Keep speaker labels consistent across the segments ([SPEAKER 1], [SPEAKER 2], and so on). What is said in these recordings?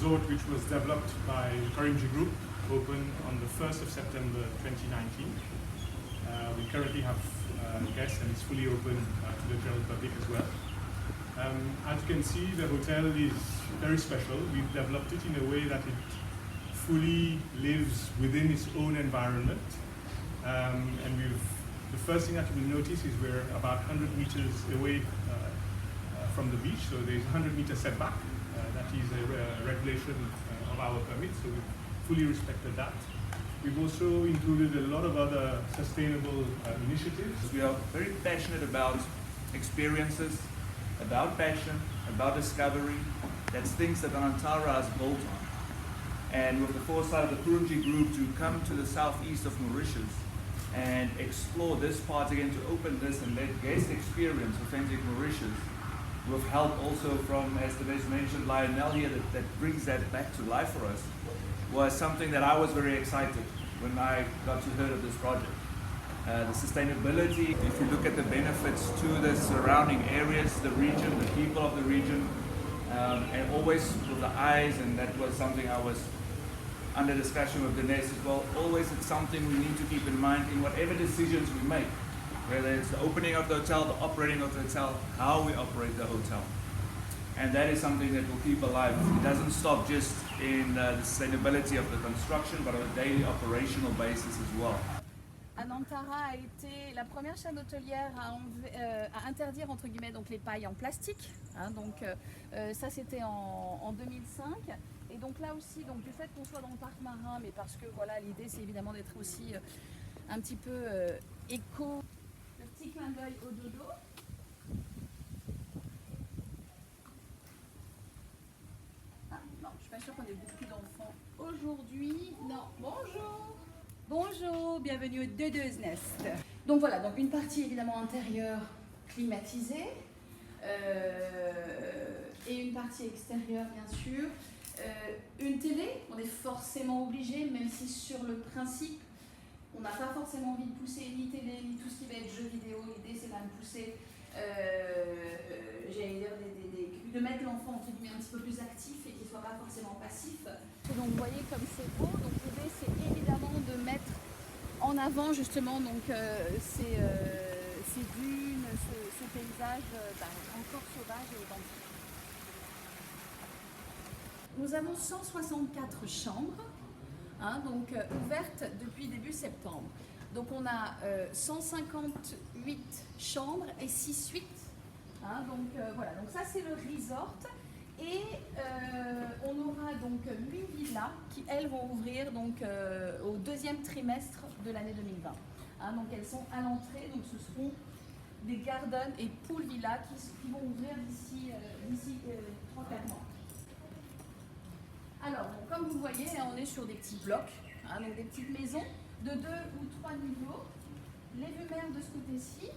[SPEAKER 1] resort which was developed by the Karimjee Group, opened on the 1st of September 2019. We currently have guests and it's fully open to the general public as well. As you can see, the hotel is very special. We've developed it in a way that it fully lives within its own environment. And the first thing that you will notice is we're about 100 meters away from the beach, so there's 100-meter setback. That is a regulation of our permit, so we've fully respected that. We've also included a lot of other sustainable initiatives.
[SPEAKER 2] We are very passionate about experiences, about passion, about discovery. That's things that Anantara is built on. And with the foresight of the Karimjee Group to come to the southeast of Mauritius and explore this part again, to open this and let guests experience authentic Mauritius, with help also from, as Therese mentioned, Lionel here, that brings that back to life for us, was something that I was very excited when I got to hear of this project. The sustainability, if you look at the benefits to the surrounding areas, the region, the people of the region, and always with the eyes, and that was something I was under discussion with Dinesh as well, always it's something we need to keep in mind in whatever decisions we make, whether it's the opening of the hotel, the operating of the hotel, how we operate the hotel. And that is something that will keep alive. It doesn't stop just in the sustainability of the construction, but on a daily operational basis as well.
[SPEAKER 3] Anantara a été la première chaîne hôtelière à interdire entre guillemets donc les pailles en plastique. Ça c'était en 2005. Et donc là aussi, donc, du fait qu'on soit dans le parc marin, mais parce que voilà, l'idée c'est évidemment d'être aussi un petit peu éco. Le petit clin d'œil au dodo. Non, je suis pas sûre qu'on ait beaucoup d'enfants aujourd'hui. Non, bonjour. Bonjour, bienvenue au Dodo's Nest. Donc voilà, donc une partie évidemment intérieure climatisée et une partie extérieure bien sûr. Une télé, on est forcément obligé, même si sur le principe, on n'a pas forcément envie de pousser ni télé, ni tout ce qui va être jeux vidéo. L'idée c'est quand même pousser, de mettre l'enfant entre guillemets un petit peu plus actif et qu'il ne soit pas forcément passif. Donc vous voyez comme c'est beau, donc l'idée c'est évidemment de mettre en avant justement donc, ces dunes, ce paysage encore sauvage et authentique. Nous avons 164 chambres, ouvertes depuis début septembre. Donc on a 158 chambres et 6 suites. Voilà, donc ça c'est le resort. Et on aura donc 8 villas qui elles vont ouvrir donc, au deuxième trimestre de l'année 2020. Donc elles sont à l'entrée, donc ce seront des garden et pool villas qui vont ouvrir d'ici 3-4 mois. Alors, donc, comme vous voyez, là, on est sur des petits blocs, donc des petites maisons de 2 ou 3 niveaux. Les vues mer de ce côté-ci,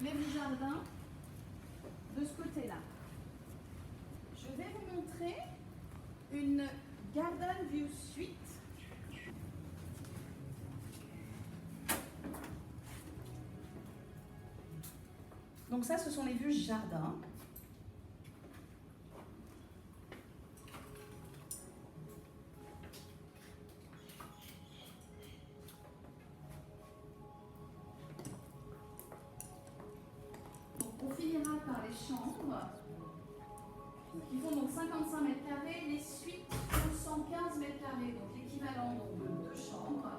[SPEAKER 3] les vues jardin de ce côté-là. Je vais vous montrer une Garden View Suite. Donc ça, ce sont les vues jardin. On finira par les chambres qui font donc 55 mètres carrés, les suites font 115 mètres carrés, donc l'équivalent de 2 chambres.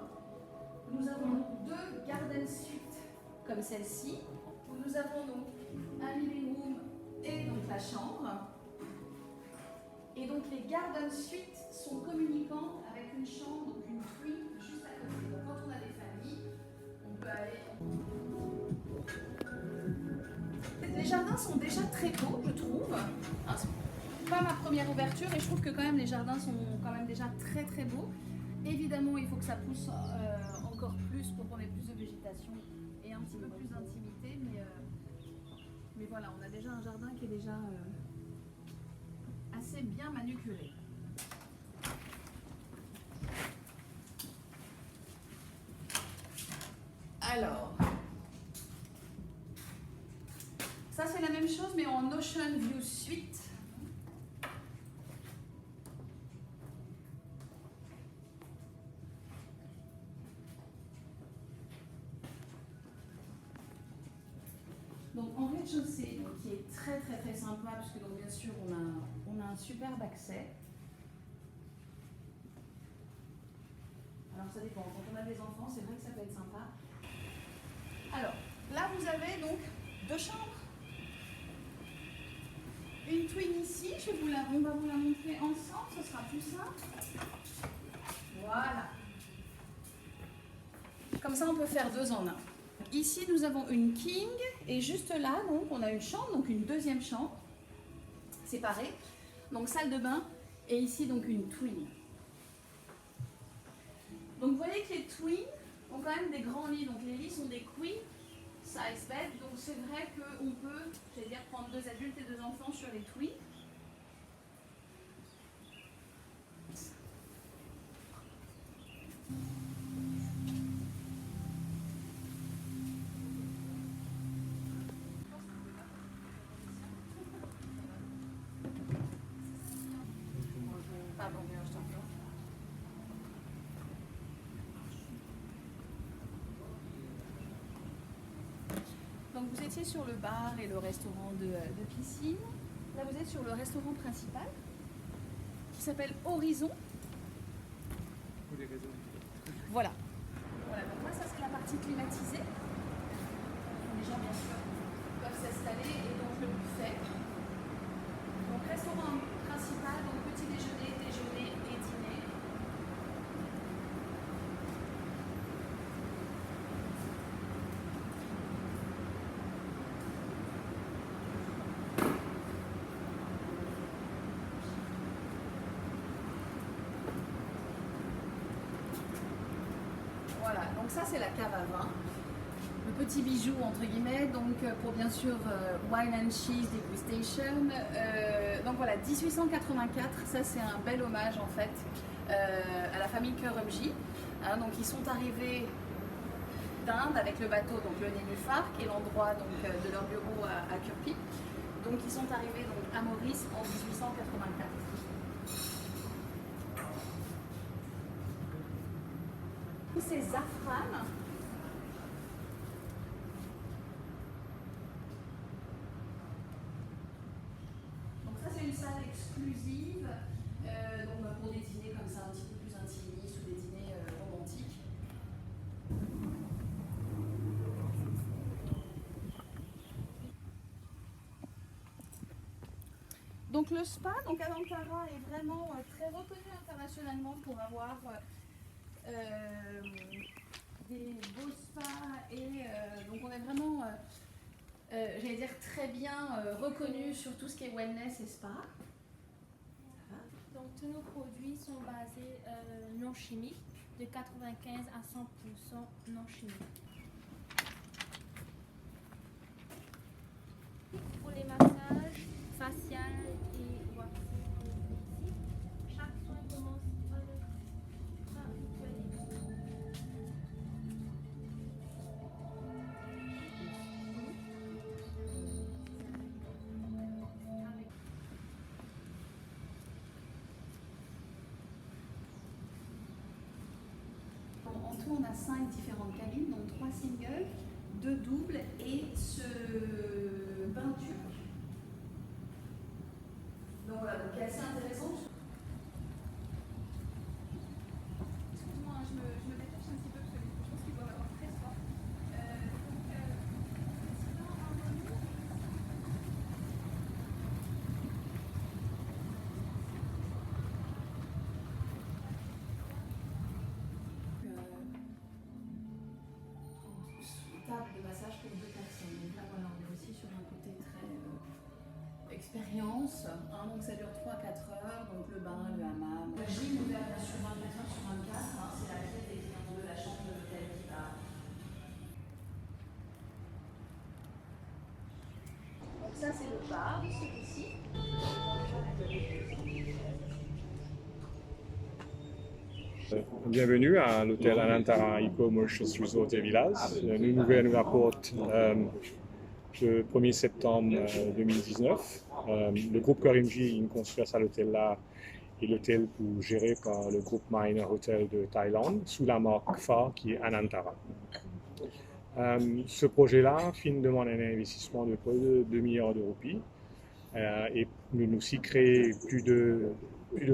[SPEAKER 3] Nous avons 2 garden suites comme celle-ci, où nous avons donc un living room et donc la chambre. Et donc les garden suites sont communicantes avec une chambre, donc une suite juste à côté. Donc quand on a des familles, on peut aller. Les jardins sont déjà très beaux, je trouve. C'est pas ma première ouverture et je trouve que quand même les jardins sont quand même déjà très très beaux. Évidemment, il faut que ça pousse encore plus pour qu'on ait plus de végétation et un petit peu plus d'intimité. Mais voilà, on a déjà un jardin qui est déjà assez bien manucuré. Alors, ça c'est la même chose mais en Ocean View Suite. Donc en rez-de-chaussée, qui est très très très sympa, parce que donc, bien sûr on a un superbe accès. Alors ça dépend, quand on a des enfants, c'est vrai que ça peut être sympa. Alors là vous avez donc 2 chambres. Une twin ici, on va vous la montrer ensemble, ce sera plus simple. Voilà. Comme ça on peut faire 2 en 1. Ici nous avons une king et juste là donc on a une chambre, donc une deuxième chambre séparée. Donc salle de bain et ici donc une twin. Donc vous voyez que les twins ont quand même des grands lits, donc les lits sont des queen size bed, donc c'est vrai qu'on peut, j'allais dire, prendre 2 adultes et 2 enfants sur les twins. Pardon, je t'en prie. Donc vous étiez sur le bar et le restaurant de piscine. Là vous êtes sur le restaurant principal qui s'appelle Horizon.
[SPEAKER 2] Pour des raisons.
[SPEAKER 3] Voilà. Voilà, donc là ça c'est la partie climatisée. Les gens bien sûr peuvent s'installer et donc le buffet. Donc restaurant principal, donc petit déjeuner, déjeuner et dîner. Voilà, donc ça c'est la cave à vin. Le petit bijou entre guillemets, donc pour bien sûr wine and cheese degustation. Donc voilà, 1884, ça c'est un bel hommage en fait à la famille Kurumji. Hein, donc ils sont arrivés d'Inde avec le bateau, donc le Nénuphar, qui est l'endroit donc de leur bureau à Kurpi. Donc ils sont arrivés donc à Maurice en 1884. C'est Zafran. Donc ça c'est une salle exclusive donc, pour des dîners comme ça un petit peu plus intimistes ou des dîners romantiques. Donc le spa, donc Anantara est vraiment très reconnu internationalement pour avoir des beaux spas et donc on est vraiment, j'allais dire très bien reconnu sur tout ce qui est wellness et spa.
[SPEAKER 4] Donc tous nos produits sont basés non chimiques, de 95 à 100% non chimiques. Pour les massages facial et waxing, ici, chaque soin commence par une toilette.
[SPEAKER 3] En tout, on a 5 différentes cabines, donc 3 singles, 2 doubles et ce bain turc. Donc voilà, donc qui est assez intéressant. Excuse-moi, je me détache un petit peu parce que je pense qu'ils doivent avoir très fort. Table de massage pour 2 personnes. Donc là, voilà, on est aussi sur un côté très expérience. Hein, donc ça dure 3-4 heures. Donc le bain, le hammam. Le gym ouvert bien sûr 24 heures sur 24. Hein, c'est la clé des clients de la chambre de l'hôtel qui va. Donc ça, c'est le bar de celui-ci.
[SPEAKER 5] Bienvenue à l'hôtel Anantara Eco-Mauritius Resort et Villas. Nous nous rapporte le 1er septembre 2019. Le groupe Kurumji construit à l'hôtel-là et l'hôtel géré par le groupe Minor Hotel de Thaïlande sous la marque phare qui est Anantara. Ce projet-là demande un investissement de près de 2 milliards d'euros. Et nous aussi créé plus de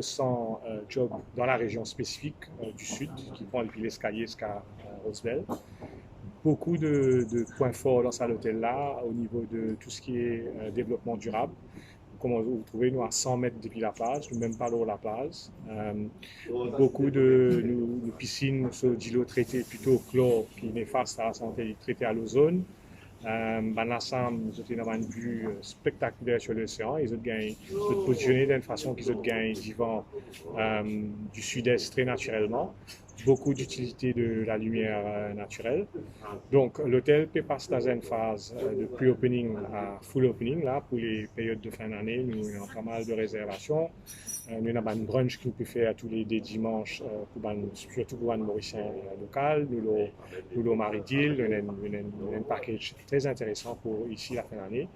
[SPEAKER 5] 100 jobs dans la région spécifique du sud, qui prend depuis l'escalier jusqu'à Roswell. Beaucoup de points forts dans cet hôtel-là au niveau de tout ce qui est développement durable. Comme vous trouvez, nous à 100 mètres depuis la plage, nous même pas l'eau la plage. Beaucoup de nos piscines sont d'îlots traités plutôt chlore qui néfaste à la santé, traités à l'ozone. L'ensemble, nous avons une vue spectaculaire sur l'océan. Ils ont positionné d'une façon qu'ils ont gagné du vent du sud-est très naturellement. Beaucoup d'utilité de la lumière naturelle. Donc, l'hôtel peut passer dans une phase de pre-opening à full opening. Là, pour les périodes de fin d'année, nous avons pas mal de réservations. Nous avons un brunch qu'on peut faire tous les dimanches, surtout pour les Mauriciens locaux. Nous avons Maridil, nous avons un package très intéressant pour ici la fin d'année.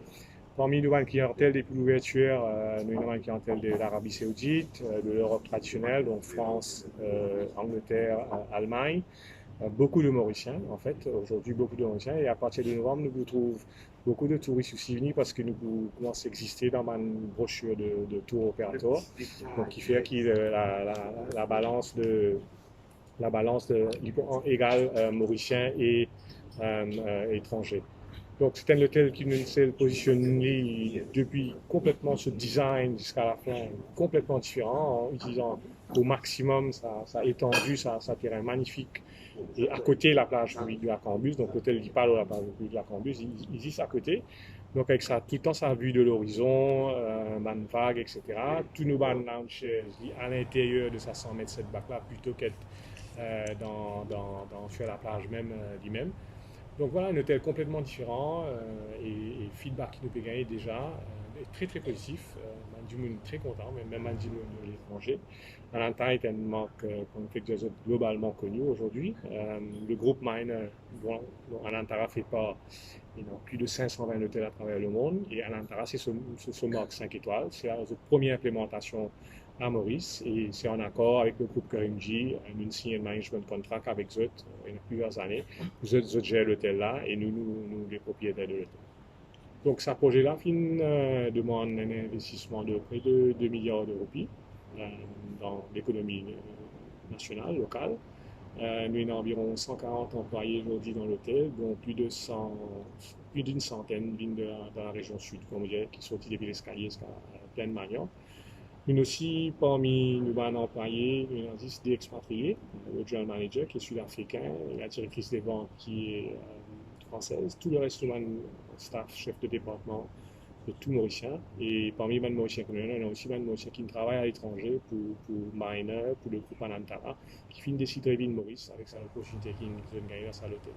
[SPEAKER 5] Parmi nous, une clientèle depuis l'ouverture, nous avons une clientèle de l'Arabie Saoudite, de l'Europe traditionnelle, donc France, Angleterre, Allemagne. Beaucoup de Mauriciens, en fait, aujourd'hui beaucoup de Mauriciens. Et à partir de novembre, nous retrouvons beaucoup de touristes aussi venus parce que nous commençons à exister dans une brochure de tour opérateur. Donc, qui fait que la balance égale Mauriciens et étrangers. Donc, c'est un hôtel qui nous s'est positionné depuis complètement ce design jusqu'à la fin, complètement différent, en utilisant au maximum sa étendue, sa terrain magnifique. Et à côté, la plage du Lac-en-Bus, donc l'hôtel qui parle de la plage du Lac-en-Bus, il existe à côté. Donc, avec ça, tout le temps, sa vue de l'horizon, man vague, etc. Tous nos ban lounges à l'intérieur de sa 100 mètres cette bac-là, plutôt qu'être sur la plage même lui-même. Donc voilà, un hôtel complètement différent et feedback qui nous peut gagner déjà est très très positif. Du monde très content, même Mandy de l'étranger. Anantara est une marque qu'on fait globalement connue aujourd'hui. Le groupe Miner, dont Anantara fait part, il y a plus de 520 hôtels à travers le monde. Et Anantara, c'est son marque 5 étoiles. C'est la première implémentation à Maurice et c'est en accord avec le groupe Karimjee. Nous signons un management contract avec eux il y a plusieurs années. Eux gèrent l'hôtel là et nous les propriétaires de l'hôtel. Donc, ce projet-là demande un investissement de près de 2 milliards d'euros dans l'économie nationale, locale. Nous avons environ 140 employés aujourd'hui dans l'hôtel, dont plus d'une centaine viennent de la région sud, comme je disais, qui sont depuis l'escalier jusqu'à Plaine Magnan. Nous aussi, parmi nos employés, nous avons 10 expatriés, le general manager qui est sud-africain, la directrice des ventes qui est française, tout le reste de staff, chef de département, de tout Mauricien. Et parmi les Mauriciens que nous avons, on a aussi des Mauriciens qui travaillent à l'étranger pour Miner, pour le groupe Anantara, qui finissent décider de vivre Maurice avec sa opportunité qui nous a gagné dans sa l'hôtel.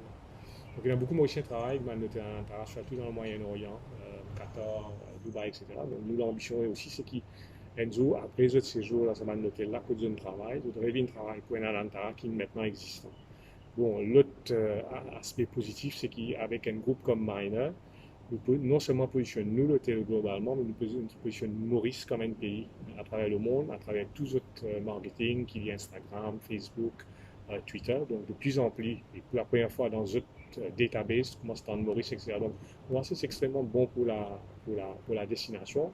[SPEAKER 5] Donc il y a beaucoup de Mauriciens qui travaillent avec l'hôtel Anantara, surtout dans le Moyen-Orient, Qatar, Dubaï, etc. Donc nous, l'ambition aussi, c'est qu'Enzo, après ce séjour dans ce hôtel-là, que nous travaillons, nous devons travailler pour un Anantara qui est maintenant existant. Bon, l'autre aspect positif, c'est qu'avec un groupe comme Miner, nous non seulement positionnons l'hôtel globalement, mais nous positionnons Maurice comme un pays à travers le monde, à travers tous autres marketing, qui est Instagram, Facebook, Twitter. Donc, de plus en plus, et pour la première fois dans d'autres databases, comme Stand Maurice, etc. Donc, c'est extrêmement bon pour la destination.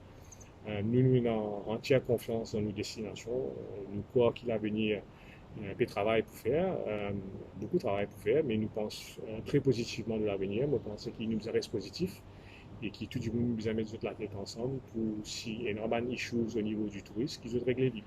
[SPEAKER 5] Nous avons entière confiance dans nos destinations. Nous croyons qu'il va venir un peu de travail pour faire, beaucoup de travail pour faire, mais nous pensons très positivement de l'avenir. Nous pensons qu'il nous reste positif et qu'il tout du monde nous a mis la tête ensemble pour si il y a une issues au niveau du tourisme qu'ils ont réglé vite.